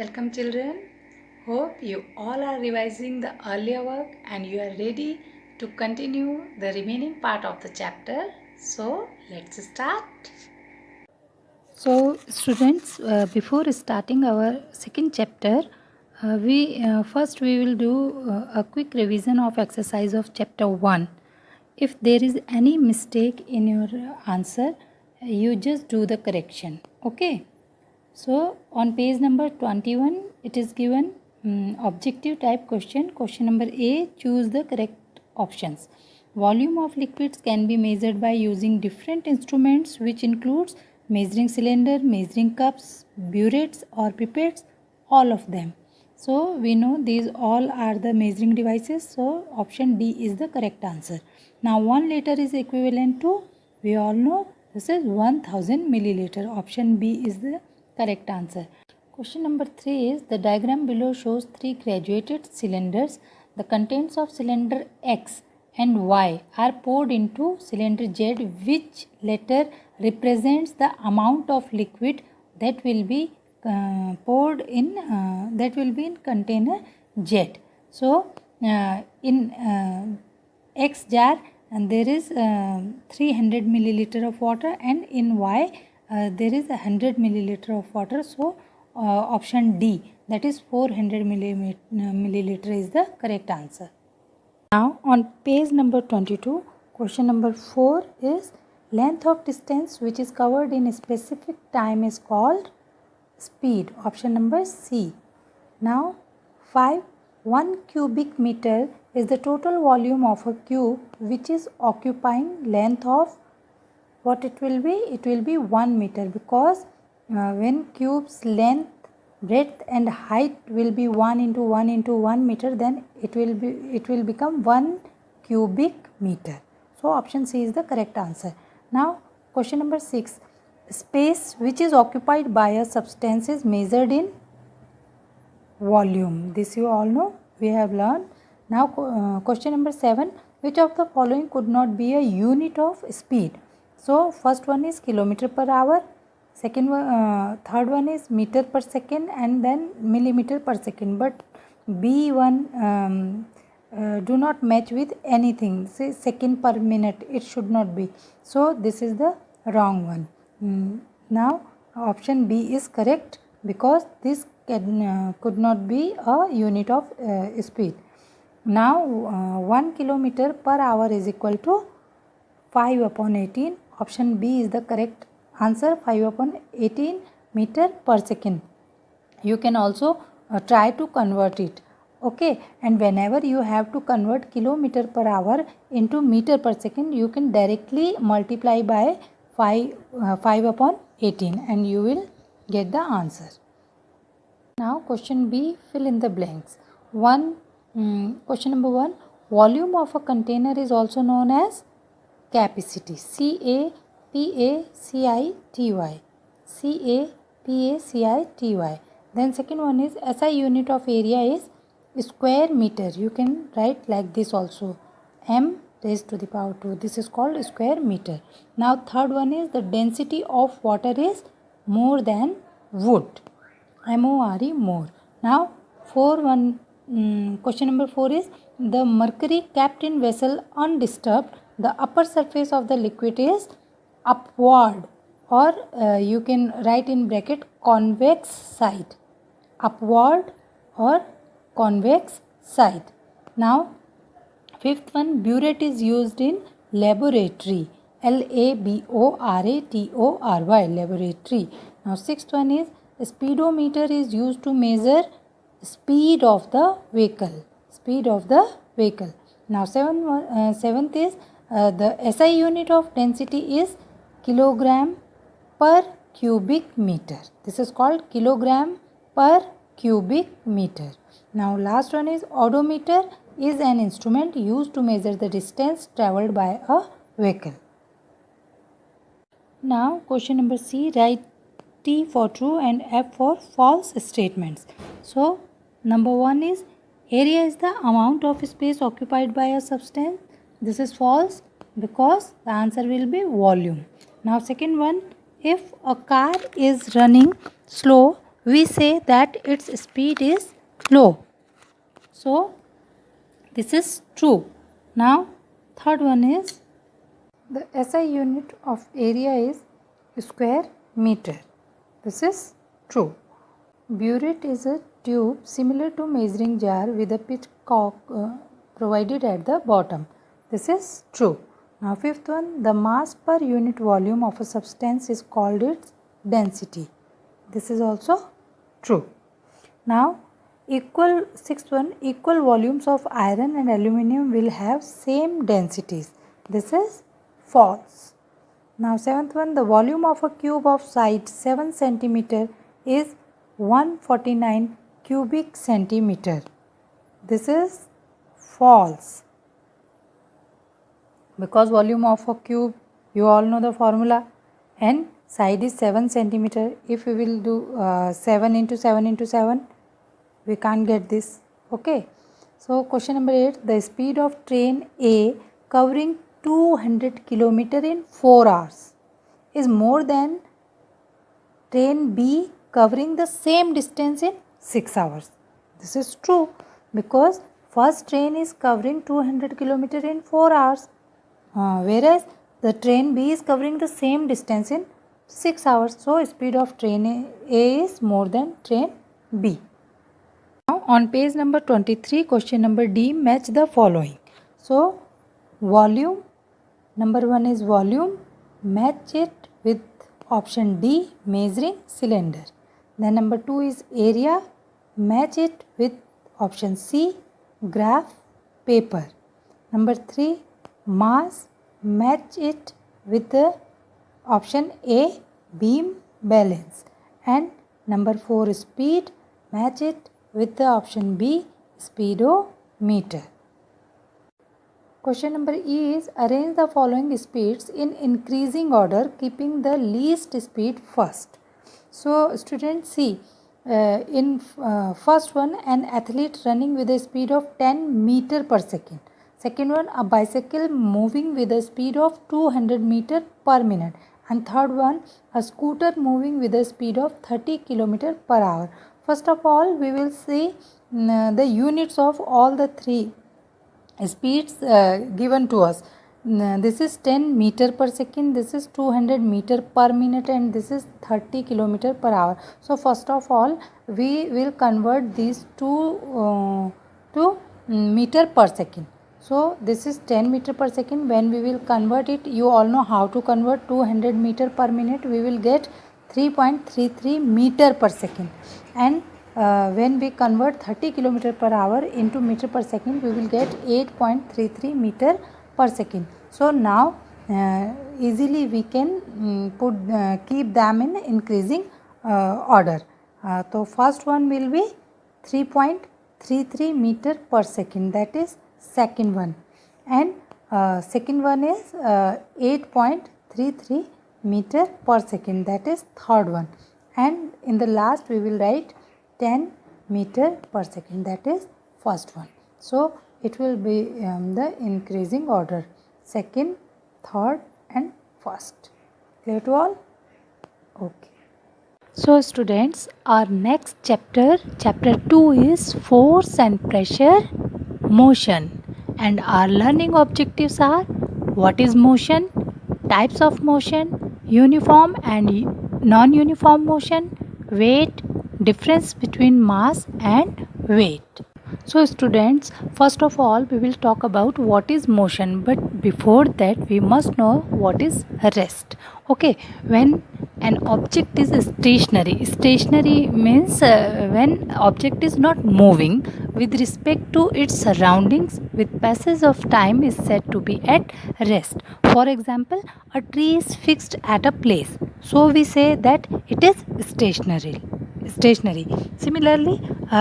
Welcome children. Hope you all are revising the earlier work and you are ready to continue the remaining part of the chapter. So let's start. So students, before starting our second chapter, we will do a quick revision of exercise of chapter 1. If there is any mistake in your answer, you just do the correction. Okay. So on page number 21, it is given objective type question. Question number A, choose the correct options. Volume of liquids can be measured by using different instruments, which includes measuring cylinder, measuring cups, burettes or pipettes, all of them. So we know these all are the measuring devices. So option D is the correct answer. Now 1 liter is equivalent to, we all know, this is 1000 milliliter. Option B is the correct answer. Question number 3 is, the diagram below shows 3 graduated cylinders. The contents of cylinder X and Y are poured into cylinder Z. Which letter represents the amount of liquid that will be poured in container Z? So in X jar and there is 300 milliliter of water, and in Y there is 100 milliliter of water. So option D, that is 400 milliliter is the correct answer. Now on page number 22, question number 4 is, length of distance which is covered in a specific time is called speed. Option number C. Now 1 cubic meter is the total volume of a cube which is occupying length of, what it will be? It will be 1 meter, because when cube's length, breadth and height will be 1 into 1 into 1 meter, then it will become 1 cubic meter. So option C is the correct answer. Now question number 6, space which is occupied by a substance is measured in volume. This you all know, we have learned. Now question number 7, which of the following could not be a unit of speed? So first one is kilometer per hour, third one is meter per second, and then millimeter per second. But B1 do not match with anything. Say second per minute, it should not be. So this is the wrong one. Now option B is correct, because this could not be a unit of speed. Now 1 kilometer per hour is equal to 5 upon 18. Option B is the correct answer, 5 upon 18 meter per second. You can also try to convert it. Okay, and whenever you have to convert kilometer per hour into meter per second, you can directly multiply by 5 upon 18 and you will get the answer. Now question B, fill in the blanks. Question number 1, volume of a container is also known as capacity. CAPACITY. CAPACITY. Then second one is, SI unit of area is square meter. You can write like this also, m raised to the power 2. This is called square meter. Now third one is, the density of water is more than wood. MORE, more. Now question number 4 is, the mercury kept in vessel undisturbed, the upper surface of the liquid is upward, or you can write in bracket convex side. Upward or convex side. Now fifth one, burette is used in laboratory. LABORATORY, laboratory. Now sixth one is, speedometer is used to measure speed of the vehicle. Speed of the vehicle. Now seventh is, the SI unit of density is kilogram per cubic meter. This is called kilogram per cubic meter. Now last one is, odometer is an instrument used to measure the distance travelled by a vehicle. Now question number C, write T for true and F for false statements. So number 1 is, area is the amount of space occupied by a substance. This is false, because the answer will be volume. Now second one, if a car is running slow we say that its speed is low. So this is true. Now third one is the SI unit of area is square meter. This is true. Burette is a tube similar to measuring jar with a pitch cock provided at the bottom. This is true. Now fifth one, the mass per unit volume of a substance is called its density. This is also true. Now sixth one, equal volumes of iron and aluminium will have same densities. This is false. Now seventh one, the volume of a cube of side 7 centimeter is 149 cubic centimeter. This is false, because volume of a cube, you all know the formula, and side is 7 centimeter. If we will do 7 into 7 into 7, we can't get this. Okay. So question number 8, the speed of train A covering 200 km in 4 hours is more than train B covering the same distance in 6 hours. This is true, because first train is covering 200 km in 4 hours, whereas the train B is covering the same distance in 6 hours. So speed of train A is more than train B. Now on page number 23, question number D, match the following. So volume, number 1 is volume, match it with option D, measuring cylinder. Then number 2 is area, match it with option C, graph paper. Number 3, mass, match it with the option A, beam balance. And number 4 is speed, match it with the option B, speedometer. Question number E is arrange the following speeds in increasing order, keeping the least speed first. So students, see, in first one, an athlete running with a speed of 10 meter per second. Second one, a bicycle moving with a speed of 200 meter per minute. And third one, a scooter moving with a speed of 30 km per hour. First of all, we will see the units of all the three speeds given to us. This is 10 meter per second, this is 200 meter per minute, and this is 30 km per hour. So first of all, we will convert these two to meter per second. So this is 10 meter per second. When we will convert it, you all know how to convert 200 meter per minute. We will get 3.33 meter per second. And when we convert 30 km per hour into meter per second, we will get 8.33 meter per second. So now easily we can keep them in increasing order. So first one will be 3.33 meter per second, that is second one, and second one is 8.33 meter per second, that is third one, and in the last we will write 10 meter per second, that is first one. So it will be the increasing order, second, third and first. Clear to all? Okay. So students, our next chapter 2 is force and pressure, motion, and our learning objectives are what is motion, types of motion, uniform and non-uniform motion, weight, difference between mass and weight. So students, first of all we will talk about what is motion, but before that we must know what is rest. Okay, when an object is stationary means when object is not moving with respect to its surroundings with passage of time is said to be at rest. For example, a tree is fixed at a place, so we say that it is stationary. Similarly,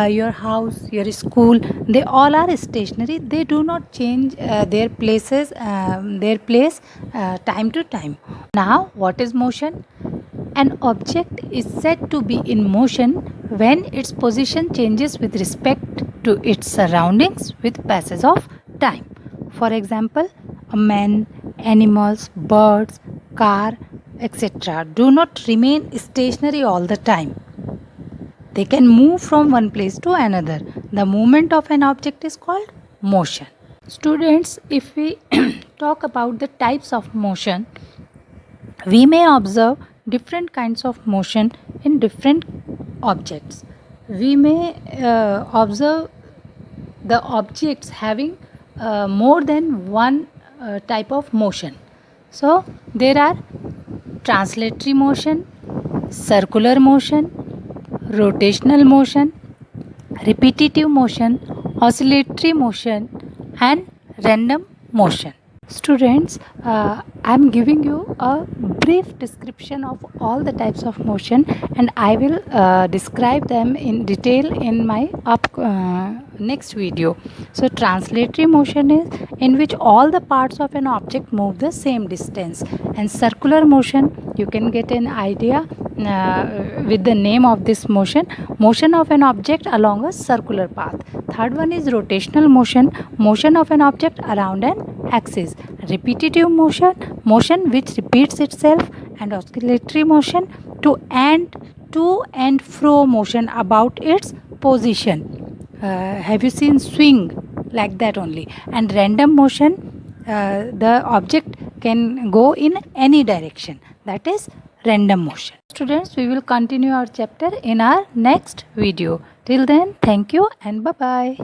your house, your school, they all are stationary. They do not change their place time to time. Now what is motion? An object is said to be in motion when its position changes with respect to its surroundings with passage of time. For example, a man, animals, birds, car, etc. do not remain stationary all the time. They can move from one place to another. The movement of an object is called motion. Students, if we talk about the types of motion, we may observe different kinds of motion in different objects. We may observe the objects having more than one type of motion. So, there are translatory motion, circular motion, rotational motion, repetitive motion, oscillatory motion, and random motion. Students, I am giving you a brief description of all the types of motion, and I will describe them in detail in my next video. So translatory motion is in which all the parts of an object move the same distance, and circular motion, you can get an idea with the name of this motion of an object along a circular path. Third one is rotational motion of an object around an axis. Repetitive motion which repeats itself, and oscillatory motion to and fro motion about its position. Have you seen swing? Like that only. And random motion, the object can go in any direction, that is random motion. Students, we will continue our chapter in our next video. Till then, thank you and bye bye.